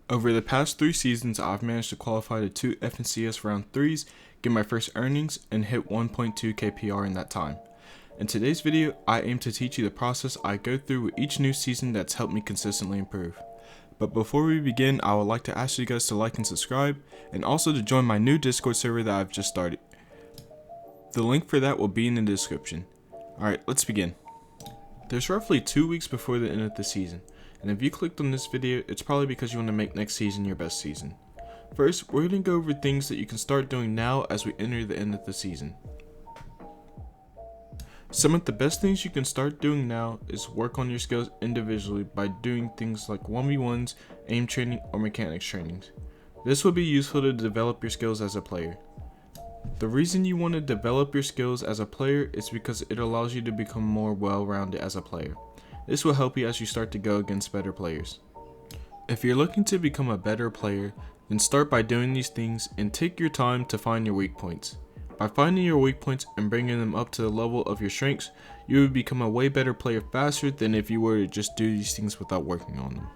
Over the past 3 seasons, I've managed to qualify to 2 FNCS round 3s, get my first earnings, and hit 1.2 KPR in that time. In today's video, I aim to teach you the process I go through with each new season that's helped me consistently improve. But before we begin, I would like to ask you guys to like and subscribe, and also to join my new Discord server that I've just started. The link for that will be in the description. Alright, let's begin. There's roughly 2 weeks before the end of the season, and if you clicked on this video, it's probably because you want to make next season your best season. First, we're going to go over things that you can start doing now as we enter the end of the season. Some of the best things you can start doing now is work on your skills individually by doing things like 1v1s, aim training, or mechanics trainings. This will be useful to develop your skills as a player. The reason you want to develop your skills as a player is because it allows you to become more well-rounded as a player. This will help you as you start to go against better players. If you're looking to become a better player, then start by doing these things and take your time to find your weak points. By finding your weak points and bringing them up to the level of your strengths, you would become a way better player faster than if you were to just do these things without working on them.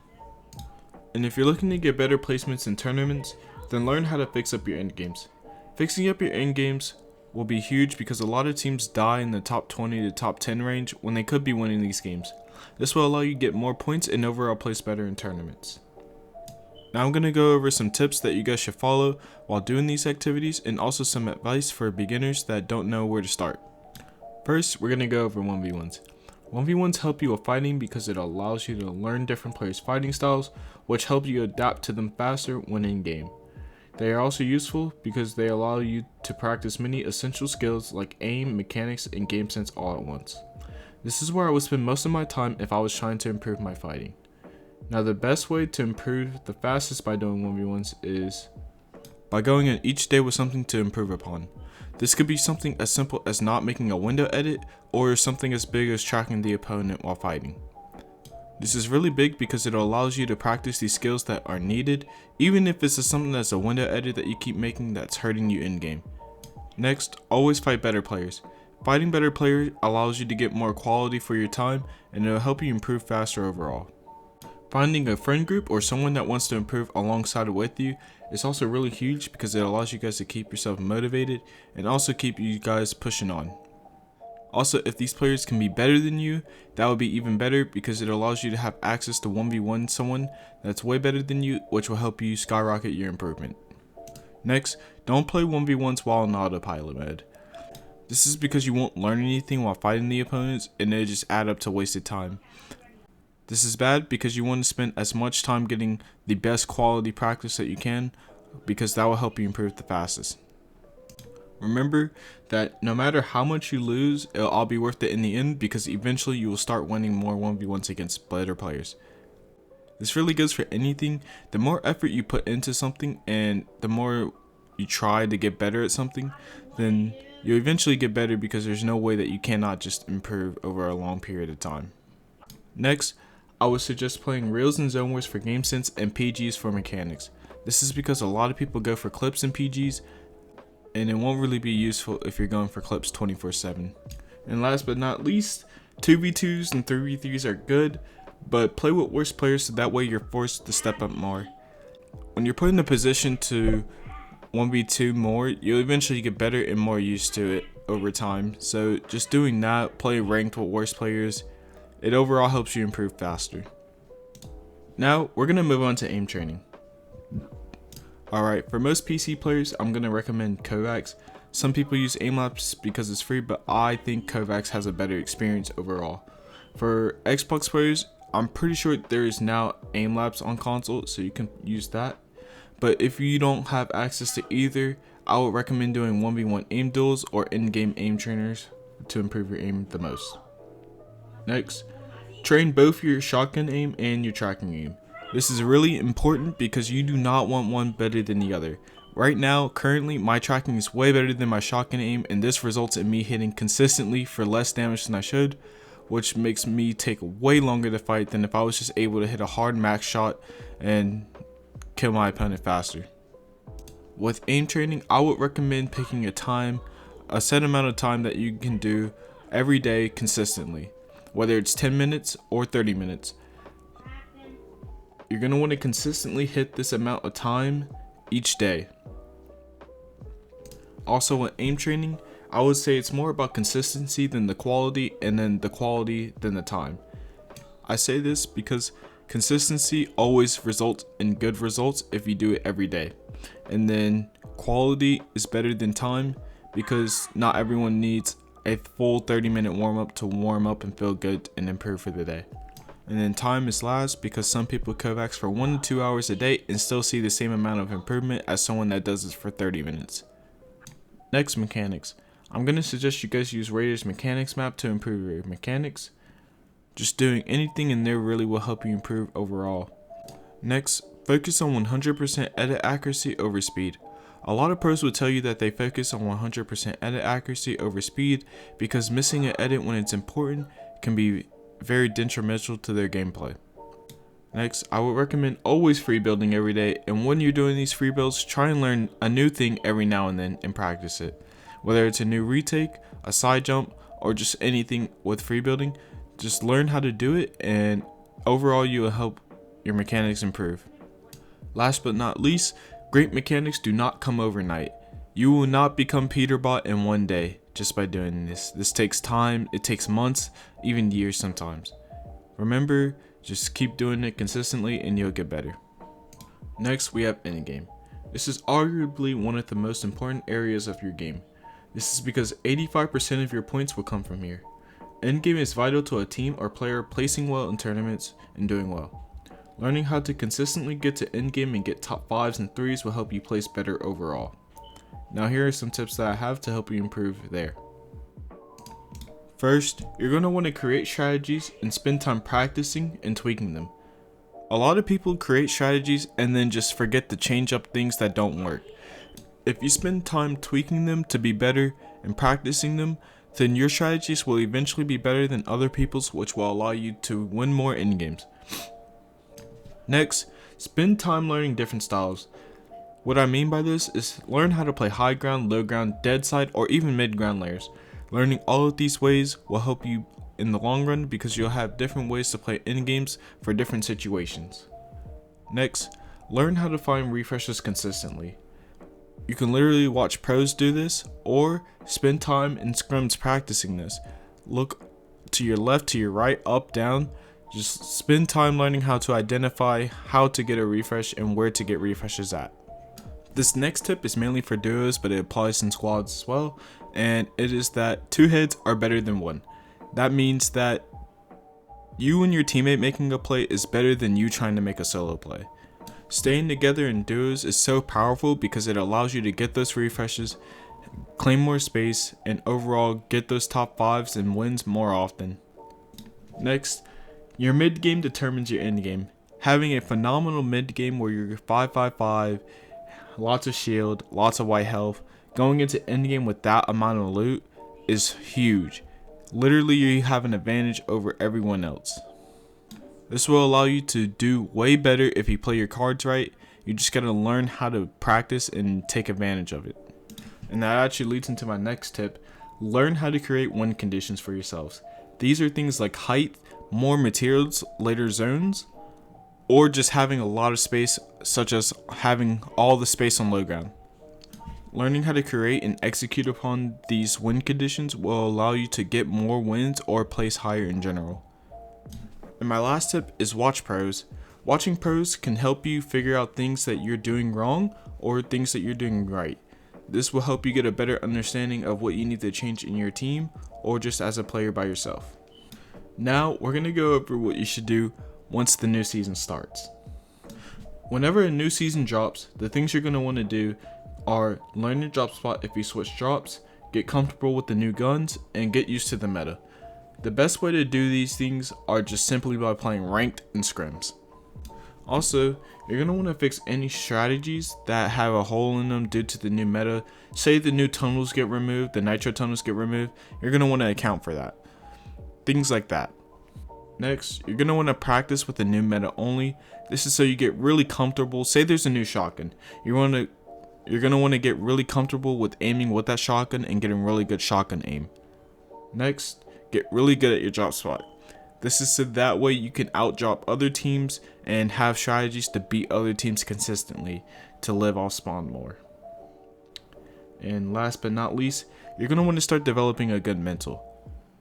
And if you're looking to get better placements in tournaments, then learn how to fix up your endgames. Fixing up your endgames will be huge because a lot of teams die in the top 20 to top 10 range when they could be winning these games. This will allow you to get more points and overall place better in tournaments. Now I'm going to go over some tips that you guys should follow while doing these activities, and also some advice for beginners that don't know where to start. First, we're going to go over 1v1s. 1v1s help you with fighting because it allows you to learn different players' fighting styles, which help you adapt to them faster when in game. They are also useful because they allow you to practice many essential skills like aim, mechanics, and game sense all at once. This is where I would spend most of my time if I was trying to improve my fighting. Now, the best way to improve the fastest by doing 1v1s is by going in each day with something to improve upon. This could be something as simple as not making a window edit, or something as big as tracking the opponent while fighting. This is really big because it allows you to practice these skills that are needed, even if this is something that's a window edit that you keep making that's hurting you in game. Next, always fight better players. Fighting better players allows you to get more quality for your time, and it will help you improve faster overall. Finding a friend group or someone that wants to improve alongside with you is also really huge because it allows you guys to keep yourself motivated and also keep you guys pushing on. Also, if these players can be better than you, that would be even better because it allows you to have access to 1v1 someone that's way better than you, which will help you skyrocket your improvement. Next, don't play 1v1s while in autopilot mode. This is because you won't learn anything while fighting the opponents, and it'll just add up to wasted time. This is bad because you want to spend as much time getting the best quality practice that you can, because that will help you improve the fastest. Remember that no matter how much you lose, it'll all be worth it in the end because eventually you will start winning more 1v1s against better players. This really goes for anything. The more effort you put into something and the more you try to get better at something, then you'll eventually get better because there's no way that you cannot just improve over a long period of time. Next, I would suggest playing Reels and Zone Wars for game sense and PGs for mechanics. This is because a lot of people go for clips and PGs, and it won't really be useful if you're going for clips 24/7. And last but not least, 2v2s and 3v3s are good, but play with worse players so that way you're forced to step up more. When you're put in a position to 1v2 more, you'll eventually get better and more used to it over time. So just doing that, play ranked with worse players, it overall helps you improve faster. Now, we're going to move on to aim training. Alright, for most PC players, I'm going to recommend Kovacs. Some people use Aimlabs because it's free, but I think Kovacs has a better experience overall. For Xbox players, I'm pretty sure there is now Aimlabs on console, so you can use that. But if you don't have access to either, I would recommend doing 1v1 aim duels or in-game aim trainers to improve your aim the most. Next, train both your shotgun aim and your tracking aim. This is really important because you do not want one better than the other. Right now, currently, my tracking is way better than my shotgun aim, and this results in me hitting consistently for less damage than I should, which makes me take way longer to fight than if I was just able to hit a hard max shot and kill my opponent faster. With aim training, I would recommend picking a set amount of time that you can do every day consistently, whether it's 10 minutes or 30 minutes. you're going to want to consistently hit this amount of time each day. Also, with aim training, I would say it's more about consistency than the quality, and then the quality than the time. I say this because consistency always results in good results if you do it every day. And then quality is better than time because not everyone needs a full 30-minute warm-up to warm up and feel good and improve for the day. And then time is last because some people Kovacs for 1 to 2 hours a day and still see the same amount of improvement as someone that does this for 30 minutes. Next, mechanics. I'm going to suggest you guys use Raider's mechanics map to improve your mechanics. Just doing anything in there really will help you improve overall. Next, focus on 100% edit accuracy over speed. A lot of pros will tell you that they focus on 100% edit accuracy over speed because missing an edit when it's important can be very detrimental to their gameplay. Next, I would recommend always free building every day, and when you're doing these free builds, try and learn a new thing every now and then and practice it. Whether it's a new retake, a side jump, or just anything with free building, just learn how to do it, and overall you will help your mechanics improve. Last but not least, great mechanics do not come overnight. You will not become Peterbot in one day just by doing this. This takes time, it takes months, even years sometimes. Remember, just keep doing it consistently and you'll get better. Next, we have Endgame. This is arguably one of the most important areas of your game. This is because 85% of your points will come from here. Endgame is vital to a team or player placing well in tournaments and doing well. Learning how to consistently get to endgame and get top 5s and 3s will help you place better overall. Now here are some tips that I have to help you improve there. First, you're going to want to create strategies and spend time practicing and tweaking them. A lot of people create strategies and then just forget to change up things that don't work. If you spend time tweaking them to be better and practicing them, then your strategies will eventually be better than other people's, which will allow you to win more endgames. Next, spend time learning different styles. What I mean by this is learn how to play high ground, low ground, dead side, or even mid ground layers. Learning all of these ways will help you in the long run because you'll have different ways to play endgames for different situations. Next, learn how to find refreshes consistently. You can literally watch pros do this or spend time in scrims practicing this. Look to your left, to your right, up, down. Just spend time learning how to identify how to get a refresh and where to get refreshes at. This next tip is mainly for duos, but it applies in squads as well, and it is that 2 heads are better than 1. That means that you and your teammate making a play is better than you trying to make a solo play. Staying together in duos is so powerful because it allows you to get those refreshes, claim more space, and overall get those top 5s and wins more often. Next, your mid game determines your end game. Having a phenomenal mid game where you're 5-5-5, lots of shield, lots of white health, going into endgame with that amount of loot is huge. Literally, you have an advantage over everyone else. This will allow you to do way better if you play your cards right. You just gotta learn how to practice and take advantage of it. And that actually leads into my next tip. Learn how to create win conditions for yourselves. These are things like height, more materials, later zones, or just having a lot of space, such as having all the space on low ground. Learning how to create and execute upon these win conditions will allow you to get more wins or place higher in general. And my last tip is watch pros. Watching pros can help you figure out things that you're doing wrong or things that you're doing right. This will help you get a better understanding of what you need to change in your team or just as a player by yourself. Now we're going to go over what you should do once the new season starts. Whenever a new season drops, the things you're going to want to do are learn your drop spot if you switch drops, get comfortable with the new guns, and get used to the meta. The best way to do these things are just simply by playing ranked and scrims. Also, you're going to want to fix any strategies that have a hole in them due to the new meta. Say the new tunnels get removed, the nitro tunnels get removed, you're going to want to account for that. Things like that. Next, you're going to want to practice with the new meta only. This is so you get really comfortable. Say there's a new shotgun. You're going to want to get really comfortable with aiming with that shotgun and getting really good shotgun aim. Next, get really good at your drop spot. This is so that way you can outdrop other teams and have strategies to beat other teams consistently to live off spawn more. And last but not least, you're going to want to start developing a good mental.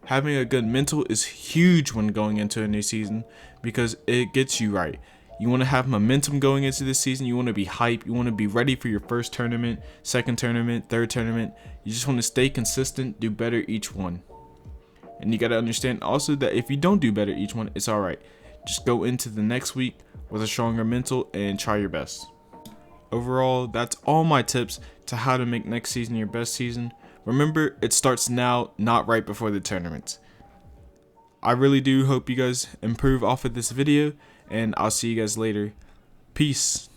Having a good mental is huge when going into a new season because it gets you right. You want to have momentum going into this season. You want to be hype. You want to be ready for your first tournament, second tournament, third tournament. You just want to stay consistent, do better each one. And you got to understand also that if you don't do better each one, it's alright. Just go into the next week with a stronger mental and try your best. Overall, that's all my tips to how to make next season your best season. Remember, it starts now, not right before the tournaments. I really do hope you guys improve off of this video, and I'll see you guys later. Peace.